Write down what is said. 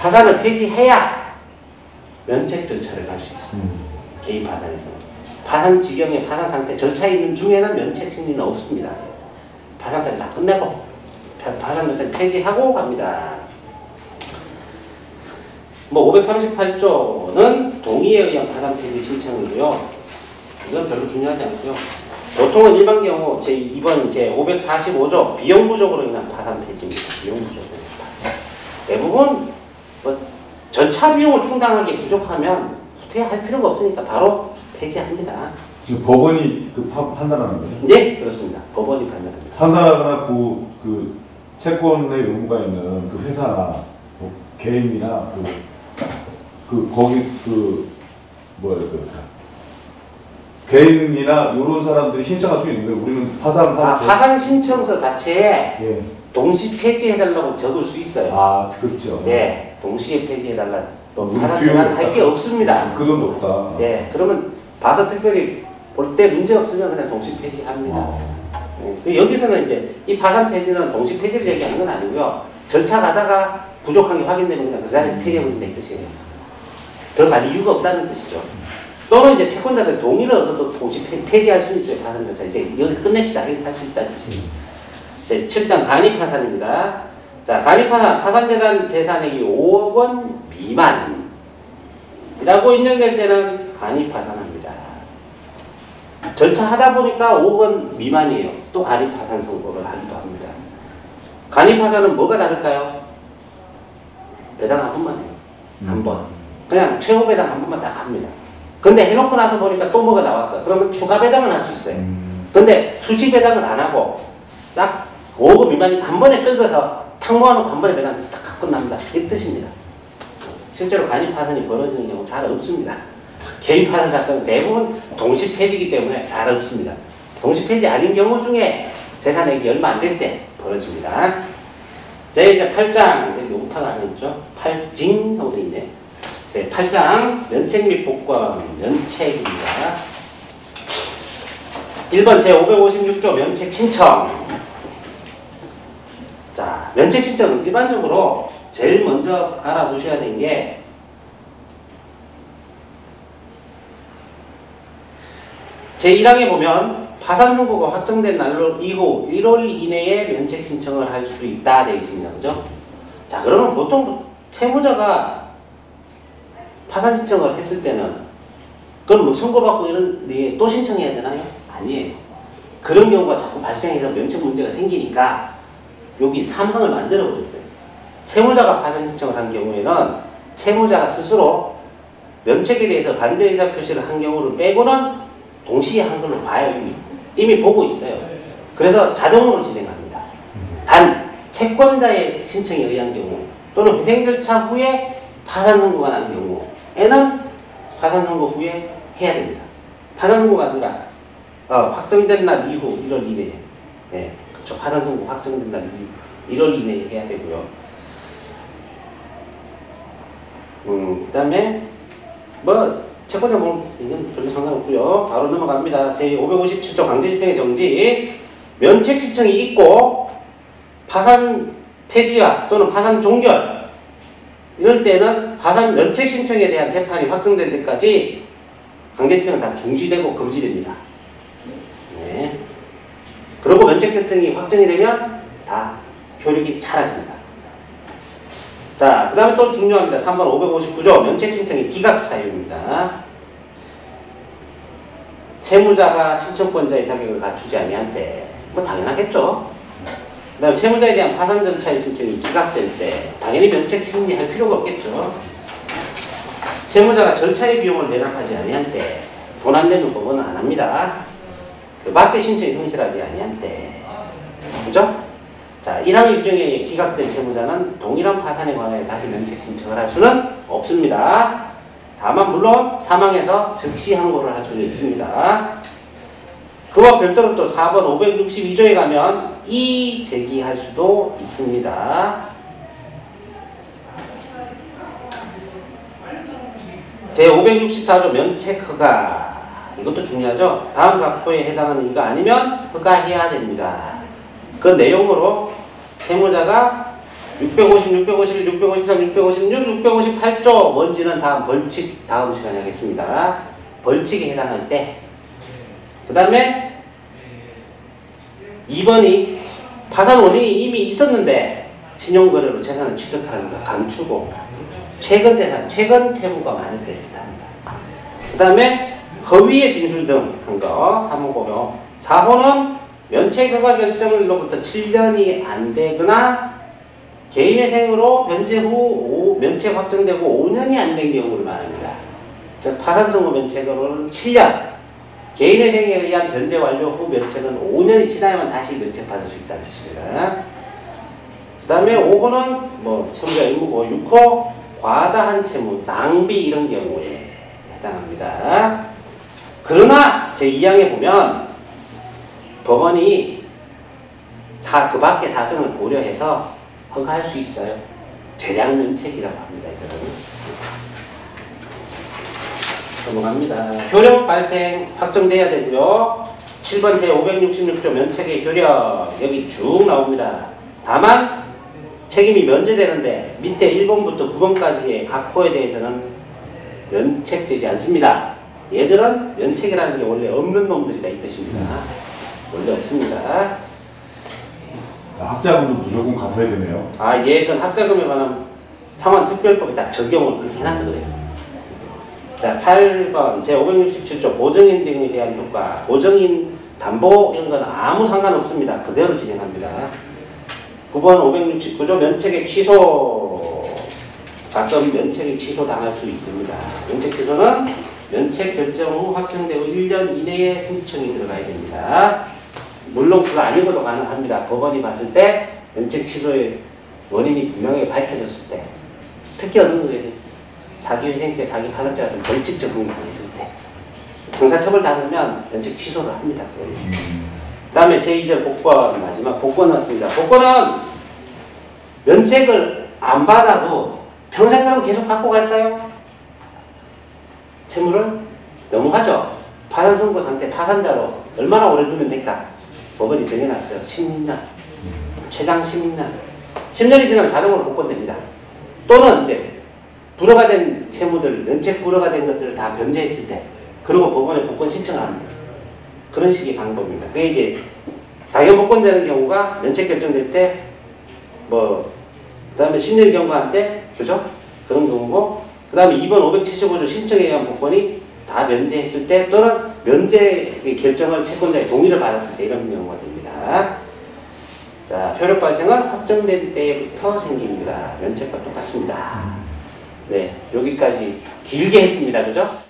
파산을 폐지해야 면책 절차를 갈 수 있습니다. 개인 파산에서. 파산 지경의 파산 상태 절차에 있는 중에는 면책 심리는 없습니다. 파산까지 다 끝내고 파산 절차를 폐지하고 갑니다. 뭐 538조는 동의에 의한 파산 폐지 신청이고요. 이건 별로 중요하지 않고요. 보통은 일반 경우 이번 제545조 비용 부족으로 인한 파산 폐지입니다. 비용 부족으로. 대부분 뭐 절차 비용을 충당하기 부족하면 후퇴할 필요가 없으니까 바로 폐지합니다. 지금 법원이 판단하는 거예요? 네, 그렇습니다. 법원이 판단합니다. 판단하거나 그 채권의 의무가 있는 그 회사나 뭐 개인이나 거기 개인이나 이런 사람들이 신청할 수 있는 거예요. 우리는 파산 신청서 자체에 예. 동시 폐지해달라고 적을 수 있어요. 그렇죠. 네, 동시에 폐지해달라. 또 파산 전환할 게 없습니다. 그 돈도 없다. 네, 그러면 봐서 특별히 볼 때 문제 없으면 그냥 동시 폐지합니다. 네, 여기서는 이제 이 파산 폐지는 동시 폐지를 얘기하는 건 아니고요. 절차 가다가 부족한 게 확인되면 그냥 그 자리에서 폐지해버린다는 뜻이에요. 더 갈 이유가 없다는 뜻이죠. 또는 이제 채권자들 동의를 얻어도 동시 폐지할 수 있어요. 파산 절차. 이제 여기서 끝냅시다. 이렇게 할 수 있다는 뜻이에요. 제 7장 간이파산입니다. 자, 간이파산, 파산재단 재산액이 5억 원 미만이라고 인정될 때는 간이파산합니다. 절차 하다 보니까 5억 원 미만이에요. 또 간이파산 선고를 하기도 합니다. 간이파산은 뭐가 다를까요? 배당 한 번만 해요. 한 번. 그냥 최고 배당 한 번만 딱 합니다. 근데 해놓고 나서 보니까 또 뭐가 나왔어. 그러면 추가 배당은 할 수 있어요. 근데 수시 배당은 안 하고 딱 5억 미만이 한 번에 뜯어서 탁 모아놓고 한 번에 배당 딱 끝납니다. 이 뜻입니다. 실제로 간이 파산이 벌어지는 경우 잘 없습니다. 개인 파산 사건은 대부분 동시 폐지이기 때문에 잘 없습니다. 동시 폐지 아닌 경우 중에 재산액이 얼마 안 될 때 벌어집니다. 자, 이제 8장, 여기 오타가 하나 있죠? 8징 하고 있네. 제 8장, 면책 및 복권, 면책입니다. 1번 제556조 면책 신청. 자, 면책 신청은 일반적으로 제일 먼저 알아두셔야 되는 게 제1항에 보면 파산 선고가 확정된 날로 이후 1월 이내에 면책 신청을 할 수 있다 되어 있습니다. 그죠? 자, 그러면 보통 채무자가 파산 신청을 했을 때는 그럼 뭐 선고받고 이런 뒤에 또 신청해야 되나요? 아니에요. 그런 경우가 자꾸 발생해서 면책 문제가 생기니까 여기 3항을 만들어 버렸어요. 채무자가 파산 신청을 한 경우에는 채무자가 스스로 면책에 대해서 반대 의사 표시를 한 경우를 빼고는 동시에 한 걸로 봐요. 이미 보고 있어요. 그래서 자동으로 진행합니다. 단 채권자의 신청에 의한 경우 또는 회생 절차 후에 파산 선고가 난 경우에는 파산 선고 후에 해야 됩니다. 파산 선고가 아니라 확정된 날 이후 1월 이내에, 네, 그렇죠. 파산 선고 확정된 날 이후 1월 이내에 해야 되고요. 그다음에 뭐 채권자 뭐 이건 별로 상관없고요. 바로 넘어갑니다. 제557조 강제집행의 정지. 면책 신청이 있고 파산 폐지와 또는 파산 종결 이럴 때는 파산 면책 신청에 대한 재판이 확정될 때까지 강제집행은 다 중지되고 금지됩니다. 네. 그리고 면책 결정이 확정이 되면 다 효력이 사라집니다. 자, 그 다음에 또 중요합니다. 3번 559조 면책 신청의 기각 사유입니다. 채무자가 신청권자의 자격을 갖추지 아니한 때, 뭐 당연하겠죠. 그 다음에 채무자에 대한 파산 절차의 신청이 기각될 때 당연히 면책 심리할 필요가 없겠죠. 채무자가 절차의 비용을 내납하지 아니한 때 돈 안 내는 법원은 안 합니다. 그 밖에 신청이 성실하지 아니한 때, 그죠? 자, 1항의 규정에 기각된 채무자는 동일한 파산에 관하여 다시 면책 신청을 할 수는 없습니다. 다만 물론 사망해서 즉시 항고를 할 수는 있습니다. 그와 별도로 또 4번 562조에 가면 이의 제기할 수도 있습니다. 제564조 면책 허가. 이것도 중요하죠. 다음 각호에 해당하는 이가 아니면 허가해야 됩니다. 그 내용으로 채무자가 650, 651, 653, 656, 658조 뭔지는 다음 벌칙 다음 시간에 하겠습니다. 벌칙에 해당할 때. 그 다음에 2번이 파산 원인이 이미 있었는데 신용거래로 재산을 취득하는 거 감추고 최근 재산, 최근 채무가 많을 때를 뜻합니다. 그 다음에 허위의 진술 등 한 거 3호고요. 4호는 면책허가 결정일로부터 7년이 안 되거나 개인의 생으로 변제 후 면책 확정되고 5년이 안 된 경우를 말합니다. 즉 파산선고 면책으로는 7년, 개인의 생에 의한 변제 완료 후 면책은 5년이 지나야만 다시 면책받을 수 있다는 뜻입니다. 그 다음에 5호는 뭐 채무자 의무고 6호 과다한 채무, 낭비 이런 경우에 해당합니다. 그러나 제2항에 보면 법원이 그 밖의 사정을 고려해서 허가할 수 있어요. 재량 면책이라고 합니다. 이거는. 넘어갑니다. 효력 발생 확정돼야 되고요. 7번 제566조 면책의 효력 여기 쭉 나옵니다. 다만 책임이 면제되는데 밑에 1번부터 9번까지의 각 호에 대해서는 면책되지 않습니다. 얘들은 면책이라는 게 원래 없는 놈들이다 이 뜻입니다. 원래 없습니다. 학자금도 무조건 갚아야 되네요. 얘는 학자금에 관한 상환특별법에 딱 적용을 그렇게 해놔서 그래요. 자, 8번 제567조 보증인 등에 대한 효과, 보증인 담보 이런 건 아무 상관없습니다. 그대로 진행합니다. 9번 569조 면책의 취소, 가끔 면책의 취소 당할 수 있습니다. 면책 취소는 면책 결정 후 확정되고 1년 이내에 신청이 들어가야 됩니다. 물론 그거 아니고도 가능합니다. 법원이 봤을 때 면책 취소의 원인이 분명하게 밝혀졌을 때, 특히 어느 거에 사기회생죄, 사기파산죄 같은 벌칙적 행위를 했을 때 형사처벌 당하면 면책 취소를 합니다. 그 다음에 제2절 복권, 마지막 복권 왔습니다. 복권은 면책을 안 받아도 평생 계속 갖고 갈까요? 채무를? 넘어가죠. 파산 선고 상태 파산자로 얼마나 오래 두면 될까? 법원이 정해놨어요. 10년. 최장 10년. 10년이 지나면 자동으로 복권됩니다. 또는 이제 불허가 된 채무들, 면책 불허가 된 것들을 다 변제했을 때, 그리고 법원에 복권 신청을 합니다. 그런 식의 방법입니다. 그게 이제 당연 복권되는 경우가 면책 결정될 때, 그 다음에 10년 경과할 때, 그죠? 그런 경우고, 그 다음에 2번 575조 신청에 의한 복권이 다 면제했을 때, 또는 면제 결정을 채권자의 동의를 받았을 때, 이런 경우가 됩니다. 자, 효력 발생은 확정된 때부터 생깁니다. 면책과 똑같습니다. 네, 여기까지 길게 했습니다. 그죠?